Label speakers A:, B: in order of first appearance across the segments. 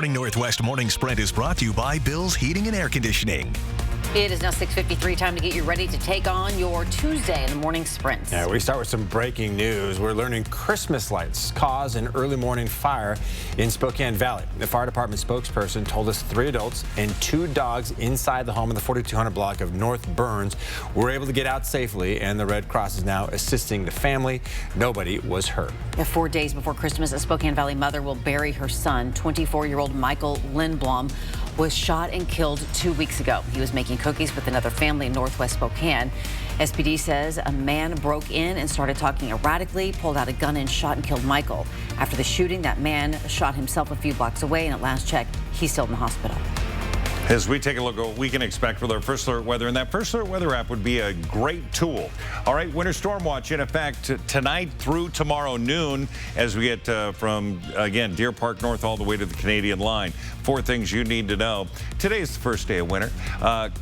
A: Morning Northwest Morning Sprint is brought to you by Bill's Heating and Air Conditioning.
B: It is now 6:53, time to get you ready to take on your Tuesday in the morning sprint.
C: Yeah, we start with some breaking news. We're learning Christmas lights cause an early morning fire in Spokane Valley. The fire department spokesperson told us 3 adults and 2 dogs inside the home in the 4200 block of North Burns were able to get out safely, and the Red Cross is now assisting the family. Nobody was hurt.
B: 4 days before Christmas, a Spokane Valley mother will bury her son. 24-year-old Michael Lindblom was shot and killed 2 weeks ago. He was making cookies with another family in Northwest Spokane. SPD says a man broke in and started talking erratically, pulled out a gun and shot and killed Michael. After the shooting, that man shot himself a few blocks away, and at last check, he's still in the hospital.
D: As we take a look at what we can expect with our First Alert Weather, and that First Alert Weather app would be a great tool. All right, Winter Storm Watch in effect tonight through tomorrow noon as we get from, again, Deer Park North all the way to the Canadian line. 4 things you need to know. Today is the first day of winter.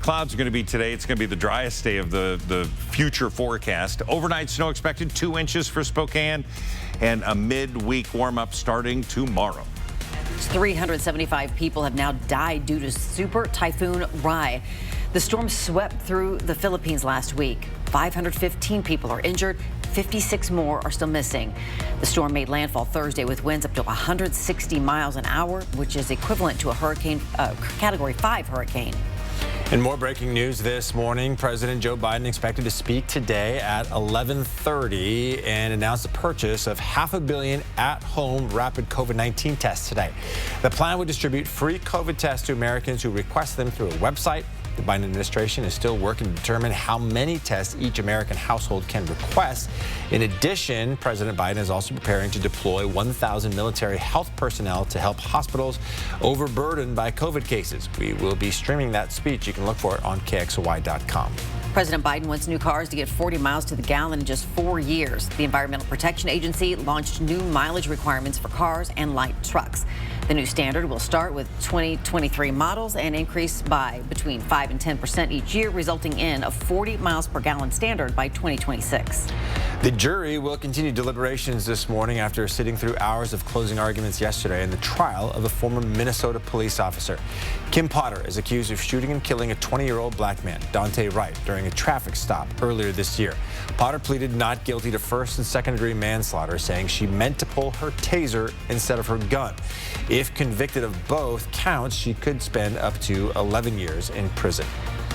D: Clouds are going to be today. It's going to be the driest day of the future forecast. Overnight snow expected, 2 inches for Spokane, and a midweek warm-up starting tomorrow.
B: 375 people have now died due to Super Typhoon Rai. The storm swept through the Philippines last week. 515 people are injured. 56 more are still missing. The storm made landfall Thursday with winds up to 160 miles an hour, which is equivalent to a Category 5 hurricane.
C: And more breaking news this morning. President Joe Biden expected to speak today at 11:30 and announce the purchase of $500 million at-home rapid COVID-19 tests today. The plan would distribute free COVID tests to Americans who request them through a website. The Biden administration is still working to determine how many tests each American household can request. In addition, President Biden is also preparing to deploy 1,000 military health personnel to help hospitals overburdened by COVID cases. We will be streaming that speech. You can look for it on KXLY.com.
B: President Biden wants new cars to get 40 miles to the gallon in just 4 years. The Environmental Protection Agency launched new mileage requirements for cars and light trucks. The new standard will start with 2023 models and increase by between 5 and 10% each year, resulting in a 40 miles per gallon standard by 2026.
C: The jury will continue deliberations this morning after sitting through hours of closing arguments yesterday in the trial of a former Minnesota police officer. Kim Potter is accused of shooting and killing a 20-year-old black man, Dante Wright, during a traffic stop earlier this year. Potter pleaded not guilty to first and second-degree manslaughter, saying she meant to pull her taser instead of her gun. If convicted of both counts, she could spend up to 11 years in prison.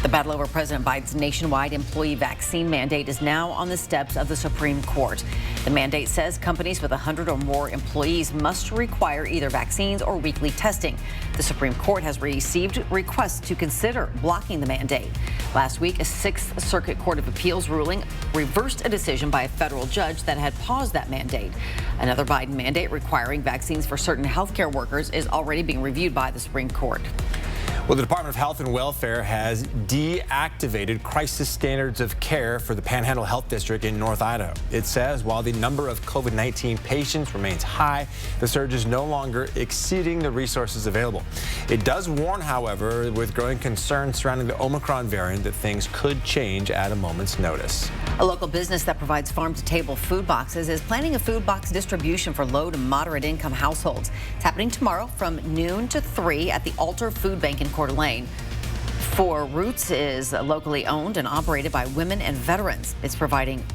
B: The battle over President Biden's nationwide employee vaccine mandate is now on the steps of the Supreme Court. The mandate says companies with 100 or more employees must require either vaccines or weekly testing. The Supreme Court has received requests to consider blocking the mandate. Last week, a 6th Circuit Court of Appeals ruling reversed a decision by a federal judge that had paused that mandate. Another Biden mandate requiring vaccines for certain healthcare workers is already being reviewed by the Supreme Court.
C: Well, the Department of Health and Welfare has deactivated crisis standards of care for the Panhandle Health District in North Idaho. It says while the number of COVID-19 patients remains high, the surge is no longer exceeding the resources available. It does warn, however, with growing concerns surrounding the Omicron variant, that things could change at a moment's notice.
B: A local business that provides farm-to-table food boxes is planning a food box distribution for low to moderate income households. It's happening tomorrow from noon to 3 at the Alter Food Bank in Coeur d'Alene. For Roots is locally owned and operated by women and veterans. It's providing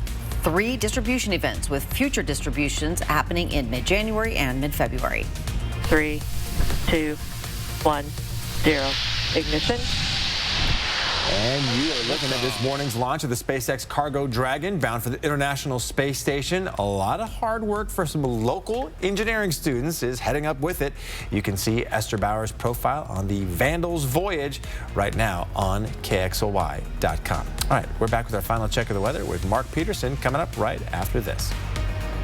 B: 3 distribution events with future distributions happening in mid-January and mid-February.
E: 3, 2, 1, 0. Ignition.
C: And you are looking at this morning's launch of the SpaceX Cargo Dragon, bound for the International Space Station. A lot of hard work for some local engineering students is heading up with it. You can see Esther Bauer's profile on the Vandal's voyage right now on KXLY.com. All right, we're back with our final check of the weather with Mark Peterson coming up right after this.